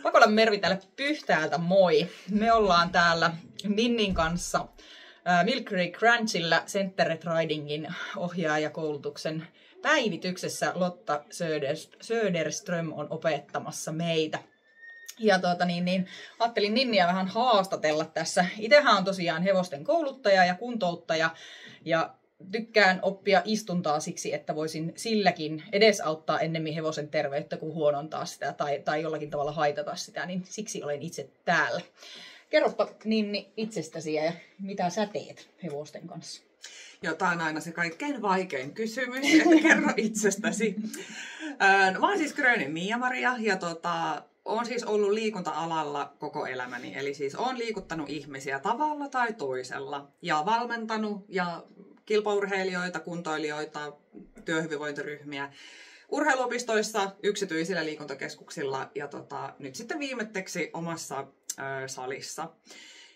Pakolan Mervi täällä Pyhtäältä, moi! Me ollaan täällä Ninnin kanssa Milk Creek Ranchilla Centered Ridingin ohjaajakoulutuksen päivityksessä. Lotta Söderström on opettamassa meitä. Ja ajattelin Ninniä vähän haastatella tässä. Itsehän on tosiaan hevosten kouluttaja ja kuntouttaja ja tykkään oppia istuntaa siksi, että voisin silläkin edesauttaa ennemmin hevosen terveyttä kuin huonontaa sitä tai jollakin tavalla haitata sitä, niin siksi olen itse täällä. Kerropa Ninni itsestäsi ja mitä sä teet hevosten kanssa? Joo, tää on aina se kaikkein vaikein kysymys, että kerro itsestäsi. Mä oon siis Grönin Mia-Maria ja oon siis ollut liikunta-alalla koko elämäni. Eli siis oon liikuttanut ihmisiä tavalla tai toisella ja valmentanut ja kilpaurheilijoita, kuntoilijoita, työhyvinvointiryhmiä urheiluopistoissa, yksityisillä liikuntakeskuksilla ja nyt sitten viimetteksi omassa salissa.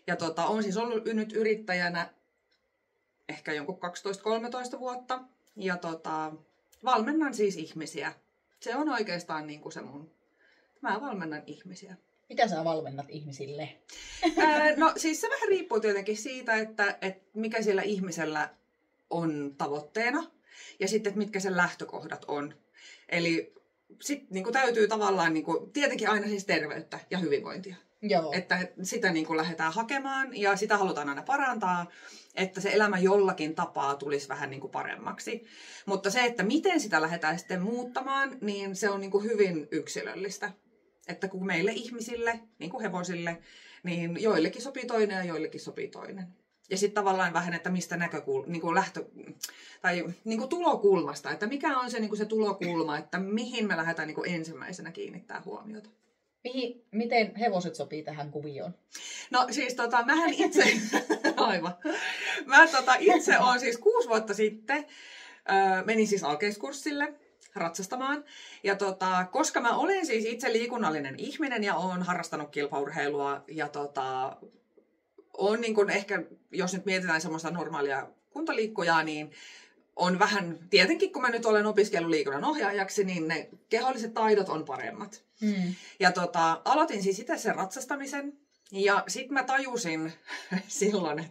Ja olen siis ollut nyt yrittäjänä ehkä jonkun 12-13 vuotta ja valmennan siis ihmisiä. Se on oikeastaan niin kuin se mä valmennan ihmisiä. Mitä sä valmennat ihmisille? No siis se vähän riippuu tietenkin siitä, että mikä sillä ihmisellä on tavoitteena ja sitten, että mitkä sen lähtökohdat on. Eli sitten niin täytyy tavallaan, tietenkin aina siis terveyttä ja hyvinvointia. Joo. Että sitä lähdetään hakemaan ja sitä halutaan aina parantaa, että se elämä jollakin tapaa tulisi vähän paremmaksi. Mutta se, että miten sitä lähdetään sitten muuttamaan, niin se on hyvin yksilöllistä. Että kun meille ihmisille, niin kuin hevosille, niin joillekin sopii toinen ja joillekin sopii toinen. Ja sitten tavallaan vähän, että mistä tulokulmasta, että mikä on se tulokulma, että mihin me lähdetään ensimmäisenä kiinnittää huomiota. Miten hevoset sopii tähän kuvioon? No siis mähän itse, aivan. Mä itse olen siis 6 vuotta sitten, menin siis alkeiskurssille ratsastamaan. Ja koska mä olen siis itse liikunnallinen ihminen ja olen harrastanut kilpaurheilua ja on ehkä, jos nyt mietitään semmoista normaalia kuntoliikkujaa, niin on vähän, tietenkin kun mä nyt olen opiskellut liikunnan ohjaajaksi, niin ne keholliset taidot on paremmat. Ja aloitin siis itse sen ratsastamisen ja sitten mä tajusin silloin,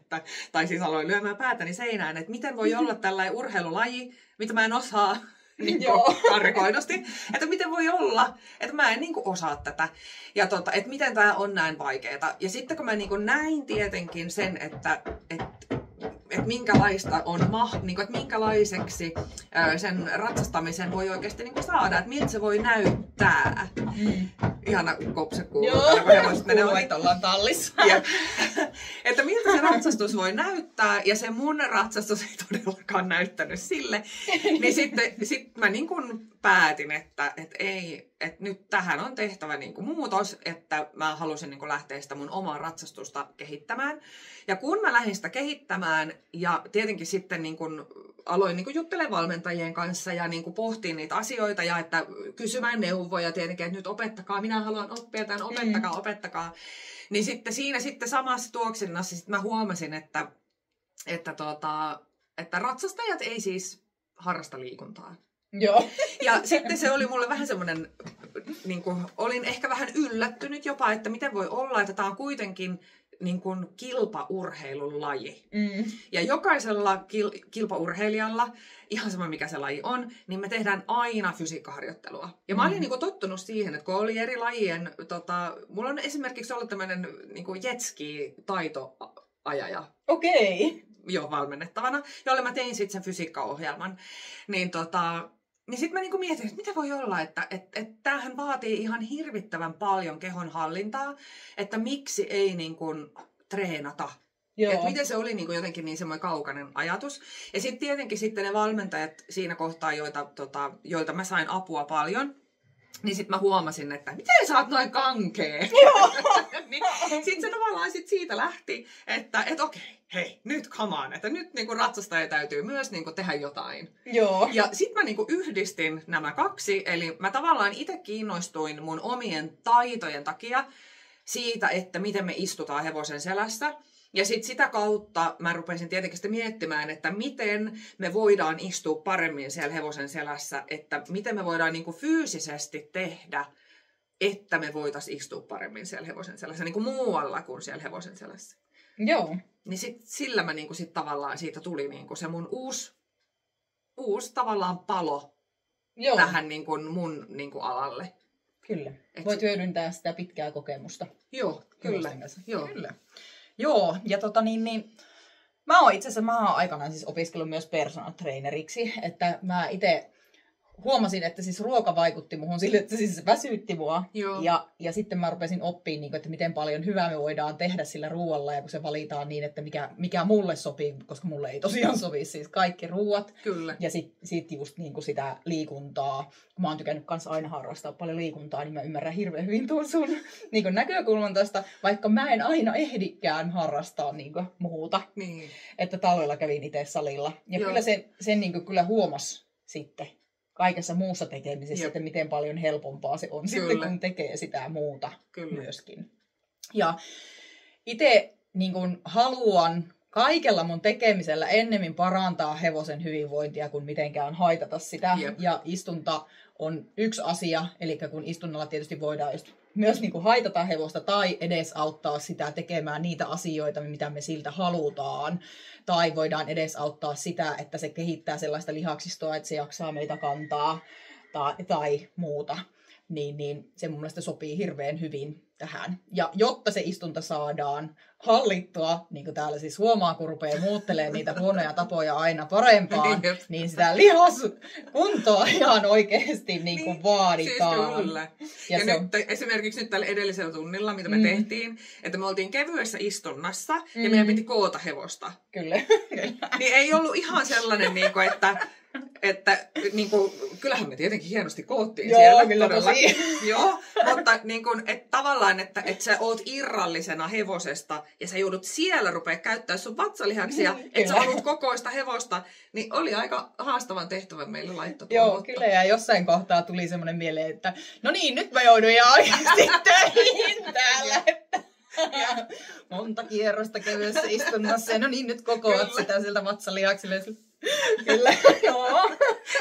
siis aloin lyömään päätäni seinään, että miten voi olla tällainen urheilulaji, mitä mä en osaa karrikoidusti, että miten voi olla, että mä en osaa tätä ja että miten tää on näin vaikeeta. Ja sitten kun mä näin tietenkin sen, että minkälaista on että minkälaiseksi sen ratsastamisen voi oikeasti saada, että miltä se voi näyttää. Ihana kopse kuuluu. Joo, että ollaan tallissa. Että miltä se ratsastus voi näyttää, ja se mun ratsastus ei todellakaan näyttänyt sille. Niin sitten mä päätin, että nyt tähän on tehtävä muutos, että mä halusin lähteä sitä mun omaa ratsastusta kehittämään. Ja kun mä lähdin sitä kehittämään, ja tietenkin sitten aloin juttelemaan valmentajien kanssa ja pohtiin niitä asioita ja että kysymään neuvoja tietenkin, että nyt opettakaa, minä haluan oppia tämän, opettakaa. Niin sitten siinä samassa tuoksinnassa sitten mä huomasin, että ratsastajat ei siis harrasta liikuntaa. Joo. Ja sitten se oli mulle vähän semmoinen, olin ehkä vähän yllättynyt jopa, että miten voi olla, että tämä on kuitenkin kilpaurheilun laji. Ja jokaisella kilpaurheilijalla, ihan sama mikä se laji on, niin me tehdään aina fysiikkaharjoittelua. Ja mä olin tottunut siihen, että kun oli eri lajien, mulla on esimerkiksi ollut tämmöinen jetski-taitoajaja. Okei. Joo, valmennettavana, jolle mä tein sitten sen fysiikkaohjelman. Niin sitten mä mietin, että mitä voi olla, että tämähän vaatii ihan hirvittävän paljon kehon hallintaa, että miksi ei treenata. Että miten se oli jotenkin niin semmoinen kaukainen ajatus. Ja sitten tietenkin sitten ne valmentajat siinä kohtaa, joilta mä sain apua paljon, niin sitten mä huomasin, että miten sä oot noin kankea. Niin, sitten se tavallaan siitä lähti, että okei, hei, nyt come on, että nyt ratsastaja täytyy myös tehdä jotain. Joo. Ja sitten mä yhdistin nämä kaksi, eli mä tavallaan itse kiinnostuin mun omien taitojen takia siitä, että miten me istutaan hevosen selässä. Ja sitten sitä kautta mä rupesin tietenkin sitten miettimään, että miten me voidaan istua paremmin siellä hevosen selässä, että miten me voidaan fyysisesti tehdä että me voitaisiin istua paremmin siellä hevosen selässä, niin kuin muualla kuin siellä hevosen selässä. Joo. Niin sillä mä niin kuin sit tavallaan siitä tuli niin kuin se mun uusi tavallaan palo tähän niin kuin mun niin kuin alalle. Kyllä. Voit hyödyntää sitä pitkää kokemusta. Joo, kyllä. Kyllä. Joo, ja mä oon aikanaan siis opiskellut myös personal traineriksi, että mä itse huomasin, että siis ruoka vaikutti muhun sille, että siis väsytti mua. Ja sitten mä rupesin oppimaan, että miten paljon hyvää me voidaan tehdä sillä ruoalla, ja kun se valitaan niin, että mikä mulle sopii, koska mulle ei tosiaan sovi siis kaikki ruuat. Kyllä. Ja sit just sitä liikuntaa. Kun mä oon tykännyt kanssa aina harrastaa paljon liikuntaa, niin mä ymmärrän hirveän hyvin tuon sun näkökulman tästä, vaikka mä en aina ehdikään harrastaa muuta. Niin. Että talvella kävin itse salilla. Ja kyllä sen kyllä huomasi sitten kaikessa muussa tekemisessä, että miten paljon helpompaa se on sitten, kun tekee sitä muuta myöskin. Ja itse haluan kaikella mun tekemisellä ennemmin parantaa hevosen hyvinvointia, kuin mitenkään haitata sitä. Ja istunta on yksi asia, eli kun istunnalla tietysti voidaan myös haitata hevosta tai edesauttaa sitä tekemään niitä asioita, mitä me siltä halutaan. Tai voidaan edesauttaa sitä, että se kehittää sellaista lihaksistoa, että se jaksaa meitä kantaa tai muuta. Niin se mun mielestä sopii hirveän hyvin tähän. Ja jotta se istunta saadaan hallittua, niin kuin täällä siis huomaa, kun rupeaa muuttelemaan niitä huonoja tapoja aina parempaan, niin sitä lihaskuntoa ihan oikeasti vaaditaan. Siis kyllä. Ja nyt, esimerkiksi nyt tällä edellisellä tunnilla, mitä me tehtiin, että me oltiin kevyessä istunnassa ja meidän piti koota hevosta. Kyllä. Niin ei ollut ihan sellainen, että kyllähän me tietenkin hienosti koottiin siellä. Kyllä tosi. Joo, mutta että tavallaan, että sä oot irrallisena hevosesta ja sä joudut siellä rupea käyttää sun vatsalihaksia, että sä haluat kokoista hevosta, niin oli aika haastavan tehtävän meille laittaa. Joo, kyllä, ja jossain kohtaa tuli semmoinen mieleen, että no niin, nyt mä joudun ihan oikeasti töihin täällä. Monta kierrosta kevyessä istunnassa, ja no niin, nyt kokoat sitä sieltä vatsalihaksille. Kyllä, joo.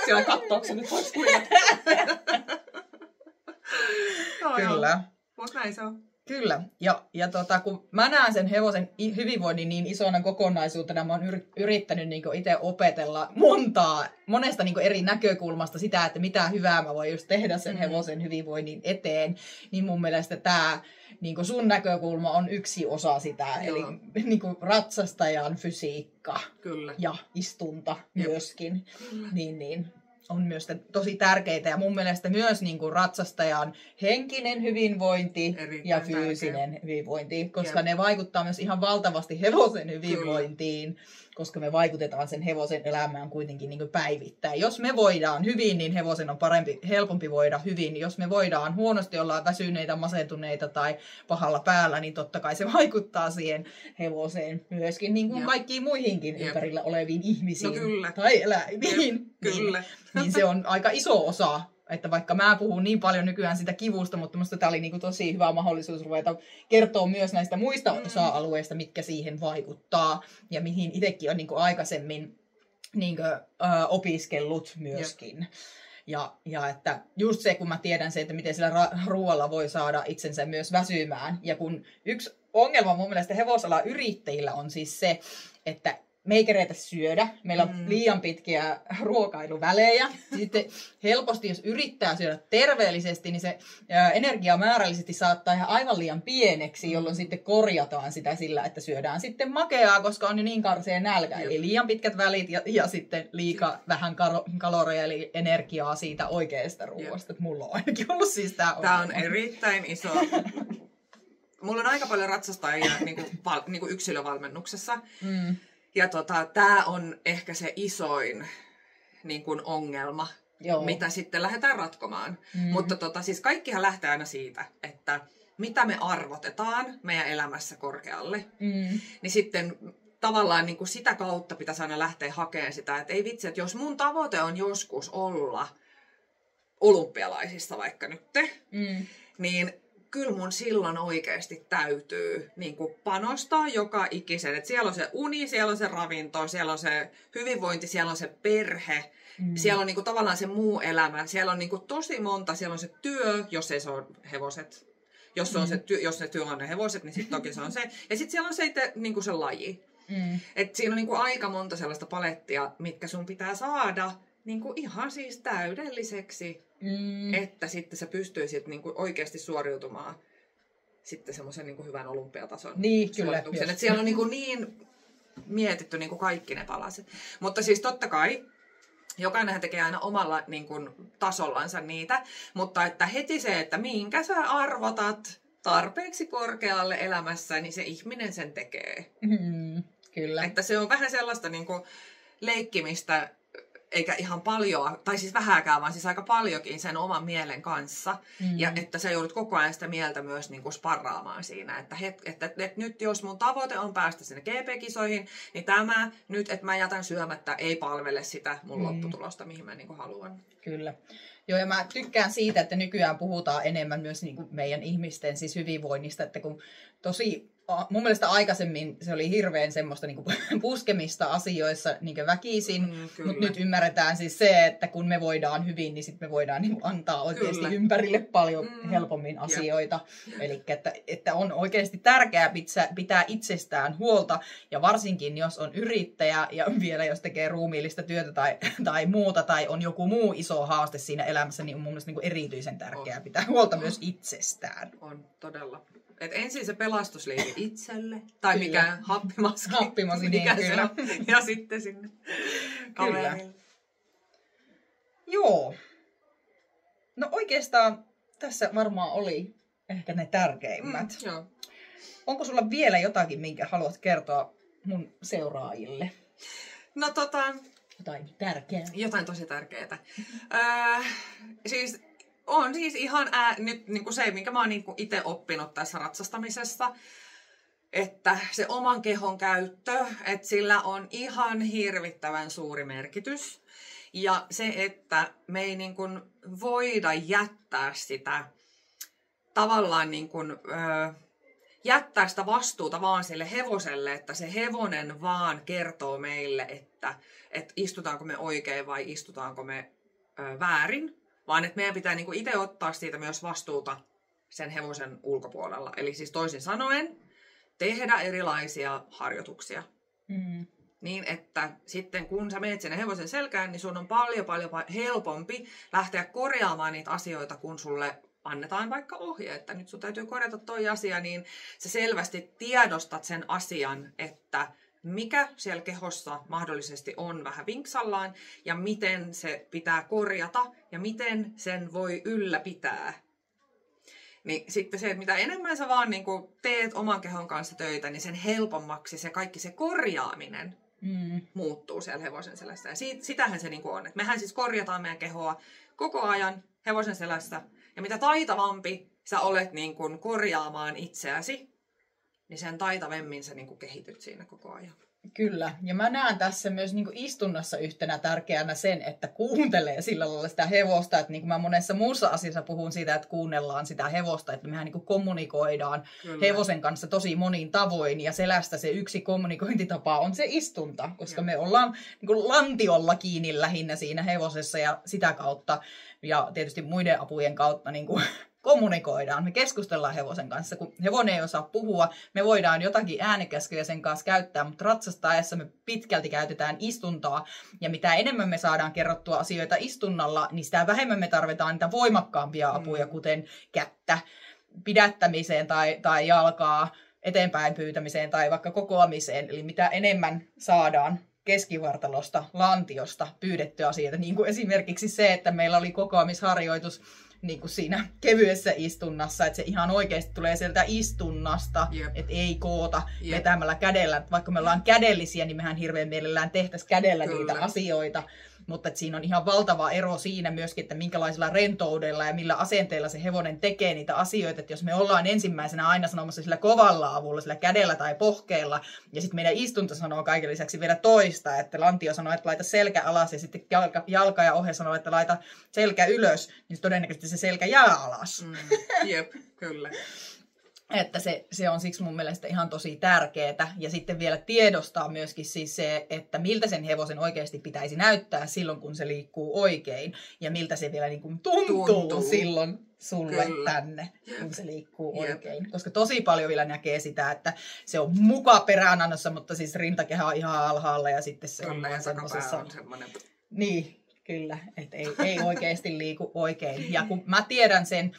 Siellä kattoako nyt pois kuivat. Kyllä. Mutta näin se on. Kyllä. Ja kun mä näen sen hevosen hyvinvoinnin niin isona kokonaisuutena, mä oon yrittänyt itse opetella monesta eri näkökulmasta sitä, että mitä hyvää mä voin just tehdä sen hevosen hyvinvoinnin eteen, niin mun mielestä tämä sun näkökulma on yksi osa sitä, eli ratsastajan fysiikka ja istunta myöskin. Niin on myös tosi tärkeitä, ja mun mielestä myös ratsastajan henkinen hyvinvointi ja fyysinen hyvinvointi, koska ne vaikuttaa myös ihan valtavasti hevosen hyvinvointiin, koska me vaikutetaan sen hevosen elämään kuitenkin päivittäin. Jos me voidaan hyvin, niin hevosen on helpompi voida hyvin. Jos me voidaan huonosti olla väsyneitä, masentuneita tai pahalla päällä, niin totta kai se vaikuttaa siihen hevoseen myöskin, niin kuin kaikkiin muihinkin ympärillä oleviin ihmisiin tai eläimiin. Kyllä. Niin se on aika iso osa. Että vaikka mä puhun niin paljon nykyään sitä kivusta, mutta musta tää oli tosi hyvä mahdollisuus ruveta kertoa myös näistä muista osa-alueista, mitkä siihen vaikuttaa. Ja mihin itsekin on aikaisemmin opiskellut myöskin. Ja että just se, kun mä tiedän se, että miten sillä ruoalla voi saada itsensä myös väsymään. Ja kun yksi ongelma mun mielestä hevosalan yrittäjillä on siis se, että me ei keretä syödä. Meillä on liian pitkiä ruokailuvälejä. Sitten helposti, jos yrittää syödä terveellisesti, niin se energiamäärällisesti saattaa ihan aivan liian pieneksi, jolloin sitten korjataan sitä sillä, että syödään sitten makeaa, koska on jo niin karsea nälkä. Eli liian pitkät välit ja sitten liika vähän kaloreja, eli energiaa siitä oikeasta ruoasta. Mulla on ainakin ollut siis tämä ongelma. Tämä on erittäin iso. Mulla on aika paljon ratsastajia yksilövalmennuksessa. Ja tämä on ehkä se isoin ongelma, mitä sitten lähdetään ratkomaan. Mutta siis kaikkihan lähtee aina siitä, että mitä me arvotetaan meidän elämässä korkealle. Niin sitten tavallaan sitä kautta pitäisi aina lähteä hakemaan sitä, että ei vitsi, että jos mun tavoite on joskus olla olympialaisissa vaikka nyt, niin kyllä mun silloin oikeasti täytyy niin kuin panostaa joka ikisen. Et siellä on se uni, siellä on se ravinto, siellä on se hyvinvointi, siellä on se perhe. Siellä on niin kuin tavallaan se muu elämä. Siellä on niin kuin tosi monta. Siellä on se työ, jos ei se ole hevoset. Jos se työ on ne hevoset, niin sitten toki se on se. Ja sitten siellä on se itse niin kuin se laji. Et siinä on niin kuin aika monta sellaista palettia, mitkä sun pitää saada niin kuin ihan siis täydelliseksi, että sitten sä pystyisit niin kuin oikeasti suoriutumaan sitten semmoisen niin kuin hyvän olympiatason suorituksen. Että siellä on niin mietitty niin kuin kaikki ne palaset. Mutta siis totta kai jokainen tekee aina omalla niin kuin, tasollansa niitä, mutta että heti se, että minkä sä arvotat tarpeeksi korkealle elämässä, niin se ihminen sen tekee. Kyllä. Että se on vähän sellaista niin kuin, leikkimistä, eikä ihan paljon, tai siis vähääkään, vaan siis aika paljonkin sen oman mielen kanssa. Ja että sä joudut koko ajan sitä mieltä myös niin kuin sparraamaan siinä, että nyt jos mun tavoite on päästä sinne GP-kisoihin, niin tämä nyt, että mä jätän syömättä, ei palvele sitä mun lopputulosta, mihin mä niin kuin haluan. Kyllä. Joo, ja mä tykkään siitä, että nykyään puhutaan enemmän myös niin kuin meidän ihmisten siis hyvinvoinnista, että kun mun mielestä aikaisemmin se oli hirveän semmoista niin kuin puskemista asioissa niin kuin väkisin, mutta nyt ymmärretään siis se, että kun me voidaan hyvin, niin sitten me voidaan niin kuin antaa oikeasti ympärille paljon helpommin asioita. Eli että on oikeasti tärkeää pitää itsestään huolta, ja varsinkin jos on yrittäjä ja vielä jos tekee ruumiillista työtä tai muuta, tai on joku muu iso haaste siinä elämässä, niin on mun mielestä niin kuin erityisen tärkeää pitää huolta myös itsestään. On, todella. Et ensin se pelastusliike itselle, tai kyllä. Mikä happimaski, mikä niin, se on, ja sitten sinne kaverille. Joo. No oikeastaan tässä varmaan oli ehkä ne tärkeimmät. Joo. Onko sulla vielä jotakin, minkä haluat kertoa mun seuraajille? No jotain tärkeää. Jotain tosi tärkeää. On siis ihan nyt niin kuin se, minkä mä oon niin kuin itse oppinut tässä ratsastamisessa, että se oman kehon käyttö, että sillä on ihan hirvittävän suuri merkitys. Ja se, että me ei niin kuin voida jättää sitä tavallaan niin kuin, jättää sitä vastuuta vaan sille hevoselle, että se hevonen vaan kertoo meille, että istutaanko me oikein vai istutaanko me väärin. Vaan että meidän pitää niinku itse ottaa siitä myös vastuuta sen hevosen ulkopuolella. Eli siis toisin sanoen, tehdä erilaisia harjoituksia. Niin, että sitten kun sä menet sinne hevosen selkään, niin sun on paljon helpompi lähteä korjaamaan niitä asioita, kun sulle annetaan vaikka ohje, että nyt sun täytyy korjata toi asia, niin sä selvästi tiedostat sen asian, että mikä siellä kehossa mahdollisesti on vähän vinksallaan ja miten se pitää korjata ja miten sen voi ylläpitää. Niin sitten se, että mitä enemmän sä vaan niin kuin teet oman kehon kanssa töitä, niin sen helpommaksi se kaikki se korjaaminen muuttuu siellä hevosen selässä. Ja sitähän se niin kuin on. Et mehän siis korjataan meidän kehoa koko ajan hevosen selässä. Ja mitä taitavampi sä olet niin kuin korjaamaan itseäsi, niin sen taitavemmin sä niin kuin kehityt siinä koko ajan. Kyllä. Ja mä näen tässä myös niin kuin istunnassa yhtenä tärkeänä sen, että kuuntelee sillä lailla sitä hevosta. Että niin kuin mä monessa muussa asiassa puhun siitä, että kuunnellaan sitä hevosta. Että mehän niin kuin kommunikoidaan hevosen kanssa tosi monin tavoin. Ja selästä se yksi kommunikointitapa on se istunta. Koska me ollaan niin kuin lantiolla kiinni lähinnä siinä hevosessa ja sitä kautta. Ja tietysti muiden apujen kautta niin kuin kommunikoidaan. Me keskustellaan hevosen kanssa. Kun hevonen ei osaa puhua, me voidaan jotakin äänikäskyjä sen kanssa käyttää, mutta ratsastaessa me pitkälti käytetään istuntaa. Ja mitä enemmän me saadaan kerrottua asioita istunnalla, niin sitä vähemmän me tarvitaan niitä voimakkaampia apuja, kuten kättä pidättämiseen tai jalkaa eteenpäin pyytämiseen tai vaikka kokoamiseen. Eli mitä enemmän saadaan keskivartalosta, lantiosta pyydettyä asioita, niin kuin esimerkiksi se, että meillä oli kokoamisharjoitus niin kuin siinä kevyessä istunnassa, että se ihan oikeasti tulee sieltä istunnasta, että ei koota vetämällä kädellä. Vaikka me ollaan kädellisiä, niin mehän hirveän mielellään tehtäisiin kädellä niitä asioita. Mutta siinä on ihan valtava ero siinä myöskin, että minkälaisella rentoudella ja millä asenteella se hevonen tekee niitä asioita. Että jos me ollaan ensimmäisenä aina sanomassa sillä kovalla avulla, sillä kädellä tai pohkeella, ja sitten meidän istunto sanoo kaiken lisäksi vielä toista, että lantio sanoo, että laita selkä alas, ja sitten jalka ja ohje sanoo, että laita selkä ylös, niin todennäköisesti se selkä jää alas. Jep. Kyllä. Että se on siksi mun mielestä ihan tosi tärkeää. Ja sitten vielä tiedostaa myöskin siis se, että miltä sen hevosen oikeasti pitäisi näyttää silloin, kun se liikkuu oikein. Ja miltä se vielä niin kuin tuntuu silloin sulle tänne, kun se liikkuu oikein. Koska tosi paljon vielä näkee sitä, että se on muka peräänannossa, mutta siis rintakehä on ihan alhaalla ja sitten se kyllä, on semmoisessa... semmoinen... Niin, kyllä. Että ei oikeasti liiku oikein. Ja kun mä tiedän sen...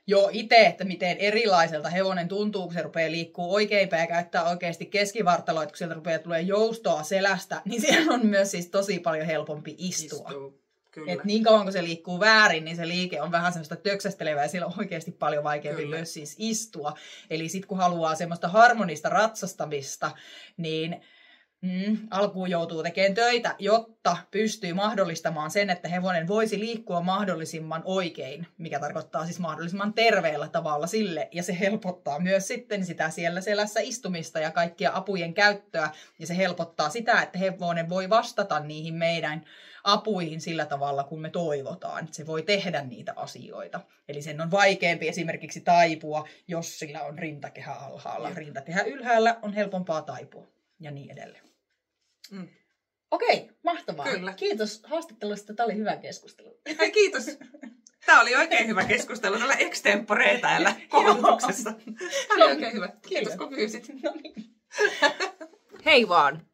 Jo itse, että miten erilaiselta hevonen tuntuu, kun se rupeaa liikkuu oikeinpäin ja käyttää oikeasti keskivartaloa, kun sieltä rupeaa tulee joustoa selästä, niin siellä on myös siis tosi paljon helpompi istua. Et niin kauan kun se liikkuu väärin, niin se liike on vähän semmoista töksästelevää ja siellä on oikeasti paljon vaikeampi myös siis istua. Eli sitten kun haluaa semmoista harmonista ratsastamista, niin... alkuun joutuu tekemään töitä, jotta pystyy mahdollistamaan sen, että hevonen voisi liikkua mahdollisimman oikein, mikä tarkoittaa siis mahdollisimman terveellä tavalla sille, ja se helpottaa myös sitten sitä siellä selässä istumista ja kaikkia apujen käyttöä, ja se helpottaa sitä, että hevonen voi vastata niihin meidän apuihin sillä tavalla, kun me toivotaan. Se voi tehdä niitä asioita. Eli sen on vaikeampi esimerkiksi taipua, jos sillä on rintakehä alhaalla. Rintakehä ylhäällä on helpompaa taipua, ja niin edelleen. Okei, mahtavaa. Kyllä. Kiitos haastattelusta. Tämä oli hyvä keskustelu. Hei, kiitos. Tämä oli oikein hyvä keskustelu. Tällä extempore täällä koulutuksessa. Tämä oli oikein hyvä. Kiitos kun pyysit. No niin. Hei vaan.